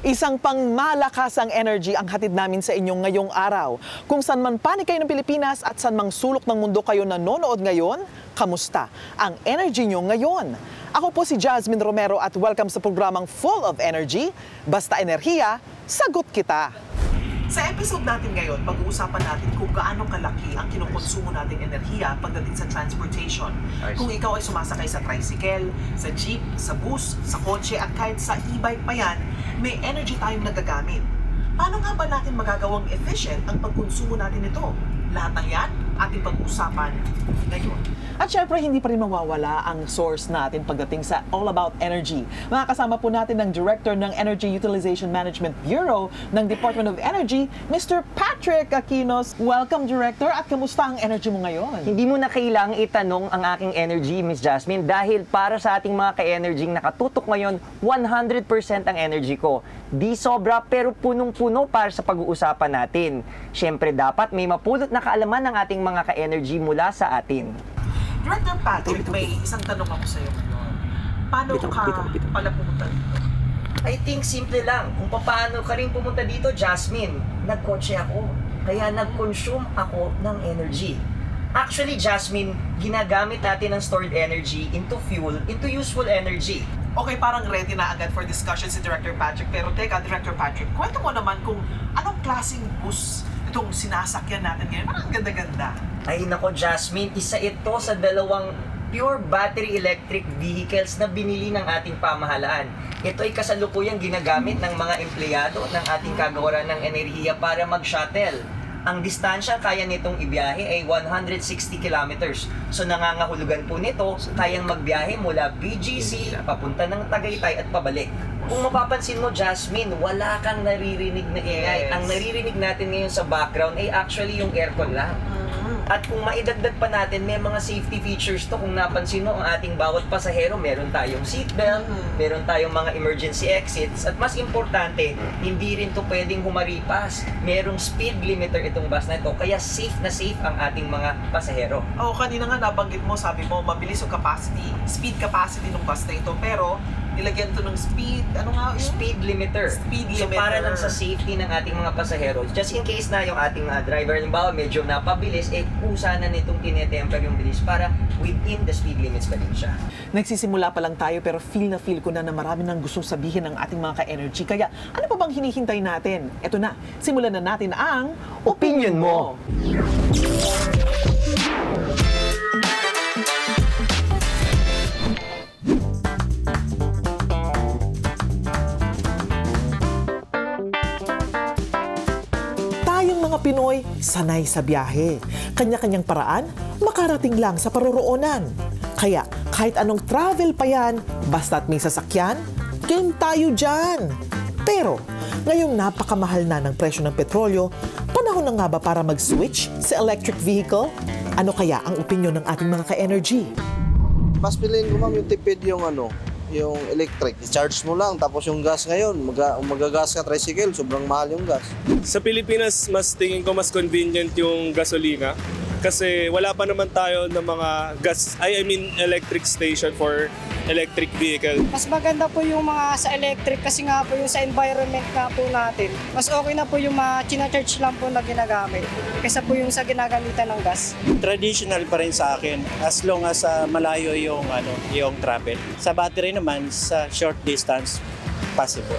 Isang pangmalakasang energy ang hatid namin sa inyong ngayong araw. Kung saan man panig kayo ng Pilipinas at saan mang sulok ng mundo kayo nanonood ngayon, kamusta ang energy nyo ngayon? Ako po si Jasmine Romero at welcome sa programang Full of Energy. Basta enerhiya, sagot kita! Sa episode natin ngayon, pag-uusapan natin kung gaano kalaki ang kinukonsumo nating enerhiya pagdating sa transportation. Kung ikaw ay sumasakay sa tricycle, sa jeep, sa bus, sa kotse at kahit sa e-bike pa yan, may energy tayong nagagamit. Paano nga ba natin magagawang efficient ang pagkonsumo natin ito? Lahat ng yan ating pag-uusapan ngayon. At syempre, hindi pa rin mawawala ang source natin pagdating sa All About Energy. Makakasama po natin ang Director ng Energy Utilization Management Bureau ng Department of Energy, Mr. Patrick Aquinos. Welcome, Director. At kamusta ang energy mo ngayon? Hindi mo na kailangang itanong ang aking energy, Miss Jasmine, dahil para sa ating mga ka-energy nakatutok ngayon, 100% ang energy ko. Di sobra pero punong-puno para sa pag-uusapan natin. Syempre, dapat may mapulot na kaalaman ng ating mga ka-energy mula sa atin. Director Patrick, may isang tanong ako sa iyo ngayon. Paano ka pala pumunta dito? I think simple lang. Kung paano ka rin pumunta dito, Jasmine, nagkotse ako. Kaya nag-consume ako ng energy. Actually, Jasmine, ginagamit natin ang stored energy into fuel, into useful energy. Okay, parang ready na agad for discussion si Director Patrick. Pero teka, Director Patrick, kwento mo naman kung anong klaseng bus itong sinasakyan natin ngayon. Parang ganda-ganda. Ay nako, Jasmine, isa ito sa dalawang pure battery electric vehicles na binili ng ating pamahalaan. Ito ay kasalukuyang ginagamit ng mga empleyado ng ating kagawaran ng enerhiya para mag-shuttle. Ang distansya kaya nitong ibiyahe ay 160 kilometers. So nangangahulugan po nito, kayang magbiyahe mula BGC, papunta ng Tagaytay at pabalik. Kung mapapansin mo, Jasmine, wala kang naririnig na ingay. Ang naririnig natin ngayon sa background ay actually yung aircon lang. At kung maidagdag pa natin, may mga safety features to. Kung napansin mo, ang ating bawat pasahero, meron tayong seatbelt, meron tayong mga emergency exits, at mas importante, hindi rin to pwedeng humaripas. Merong speed limiter itong bus na ito, kaya safe na safe ang ating mga pasahero. Kanina nga nabanggit mo, sabi mo, mabilis yung capacity, speed capacity ng bus na ito, pero nilagyan to ng speed, Speed limiter. Speed so limiter. para lang sa safety ng ating mga pasahero, just in case na yung ating driver, halimbawa medyo napabilis, kusa na nitong tinetemper yung bilis para within the speed limits pa din siya. Nagsisimula pa lang tayo pero feel ko na marami nang gustong sabihin ng ating mga ka-energy. Kaya ano pa bang hinihintay natin? Eto na, simulan na natin ang Opinion Mo! Mga Pinoy, sanay sa biyahe. Kanya-kanyang paraan, makarating lang sa paroroonan. Kaya kahit anong travel pa yan, basta't may sasakyan, game tayo dyan. Pero ngayong napakamahal na ng presyo ng petrolyo, panahon na nga ba para mag-switch sa electric vehicle? Ano kaya ang opinyon ng ating mga ka-energy? Mas piliin ko, ma'am, yung tipid yung yung electric. I-charge mo lang, tapos yung gas ngayon, magagas ka tricycle, sobrang mahal yung gas. Sa Pilipinas, tingin ko mas convenient yung gasolina kasi wala pa naman tayo ng mga electric station for electric vehicle. Mas maganda po yung mga sa electric kasi nga po yung sa environment nga po natin. Mas okay na po yung china-charge lang po na ginagamit kaysa po yung sa ginagamitan ng gas. Traditional pa rin sa akin as long as malayo yung travel. Sa battery naman sa short distance possible.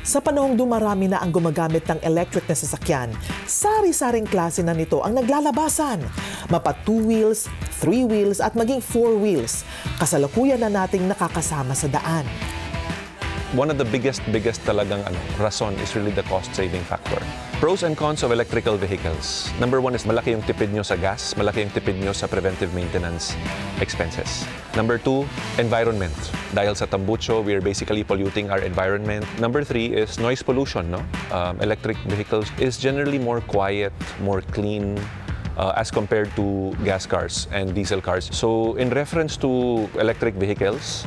Sa panahong dumarami na ang gumagamit ng electric na sasakyan, sari-saring klase na nito ang naglalabasan. Mapa 2 wheels, 3 wheels at maging 4 wheels. Kasalukuyan na nating nakakasama sa daan. One of the biggest talagang rason is really the cost-saving factor. Pros and cons of electrical vehicles. Number one is malaki yung tipid nyo sa gas, malaki yung tipid nyo sa preventive maintenance expenses. Number two, environment. Dahil sa tambucho, we are basically polluting our environment. Number three is noise pollution. Electric vehicles is generally more quiet, more clean, as compared to gas cars and diesel cars. So in reference to electric vehicles,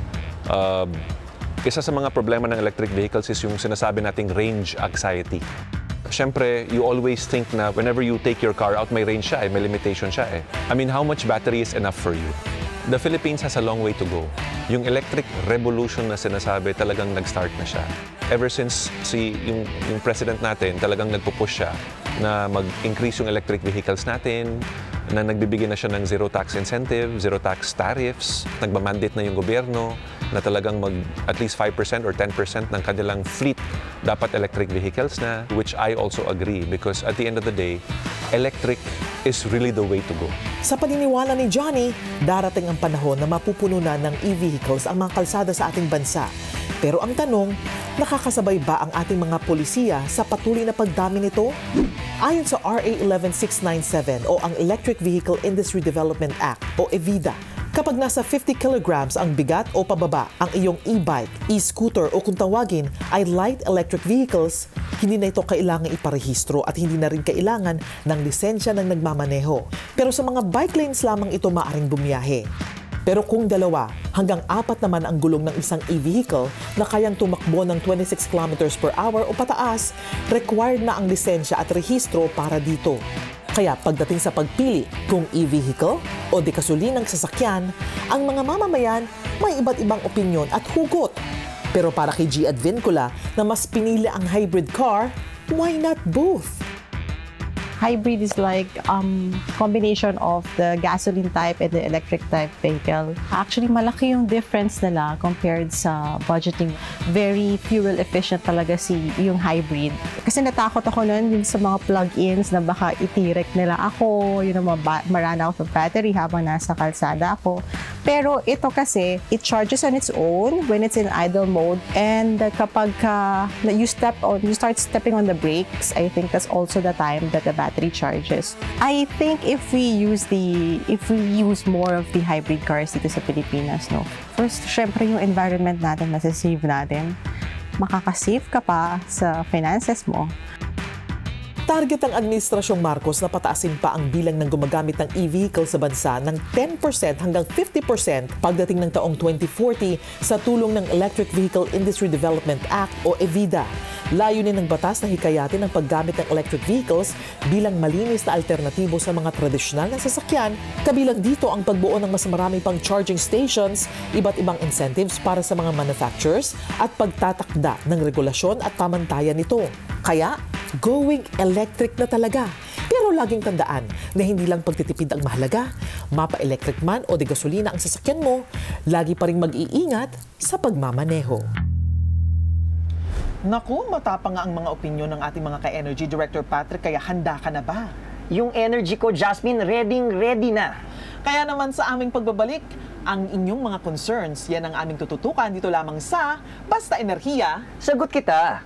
isa sa mga problema ng electric vehicles is yung sinasabi nating range anxiety. Siyempre, you always think na whenever you take your car out, may range siya, may limitation siya. I mean, how much battery is enough for you? The Philippines has a long way to go. yung electric revolution na sinasabi talagang nag-start na siya. Ever since yung president natin talagang nagpo-push siya na mag-increase yung electric vehicles natin, na nagbibigay na siya ng zero tax incentive, zero tax tariffs, nagmamandate na yung gobyerno na talagang at least 5% or 10% ng kanilang fleet dapat electric vehicles na, which I also agree because at the end of the day, electric is really the way to go. Sa paniniwala ni Johnny, darating ang panahon na mapupuno na ng e-vehicles ang mga kalsada sa ating bansa. Pero ang tanong, nakakasabay ba ang ating mga polisiya sa patuloy na pagdami nito? Ayon sa RA 11697 o ang Electric Vehicle Industry Development Act o EVIDA, kapag nasa 50 kilograms ang bigat o pababa ang iyong e-bike, e-scooter o kung tawagin ay light electric vehicles, hindi na ito kailangan iparehistro at hindi na rin kailangan ng lisensya ng nagmamaneho. Pero sa mga bike lanes lamang ito maaaring bumiyahe. Pero kung 2 hanggang 4 naman ang gulong ng isang e-vehicle na kayang tumakbo ng 26 km per hour o pataas, required na ang lisensya at rehistro para dito. Kaya pagdating sa pagpili kung e-vehicle o di kasulinang sasakyan, ang mga mamamayan may iba't ibang opinyon at hugot. Pero para kay G. Advincula na mas pinili ang hybrid car, why not both? Hybrid is like combination of the gasoline type and the electric type vehicle. Actually, malaki yung difference nila compared sa budgeting. Very fuel efficient talaga yung hybrid. Kasi natakot ako noon sa mga plug-ins na baka itirek nila ako, marana ako sa battery habang nasa kalsada ako. Pero ito kasi, it charges on its own when it's in idle mode, and kapag you start stepping on the brakes, I think that's also the time that the battery charges. I think if we use more of the hybrid cars dito sa Pilipinas, no. First, syempre yung environment natin masasave natin. Makakasave ka pa sa finances mo. Target ang Administrasyong Marcos na pataasin pa ang bilang ng gumagamit ng e-vehicle sa bansa ng 10% hanggang 50% pagdating ng taong 2040 sa tulong ng Electric Vehicle Industry Development Act o EVIDA. Layunin ng batas na hikayatin ang paggamit ng electric vehicles bilang malinis na alternatibo sa mga tradisyonal na sasakyan, kabilang dito ang pagbuo ng mas marami pang charging stations, iba't ibang incentives para sa mga manufacturers at pagtatakda ng regulasyon at pamantayan nito. Kaya, going electric na talaga. Pero laging tandaan na hindi lang pagtitipid ang mahalaga, mapa-electric man o de gasolina ang sasakyan mo, lagi pa rin mag-iingat sa pagmamaneho. Naku, matapang nga ang mga opinyon ng ating mga ka-Energy Director Patrick, kaya handa ka na ba? Yung energy ko, Jasmine, ready na. Kaya naman sa aming pagbabalik, ang inyong mga concerns, yan ang aming tututukan dito lamang sa Basta Enerhiya. Sagot kita.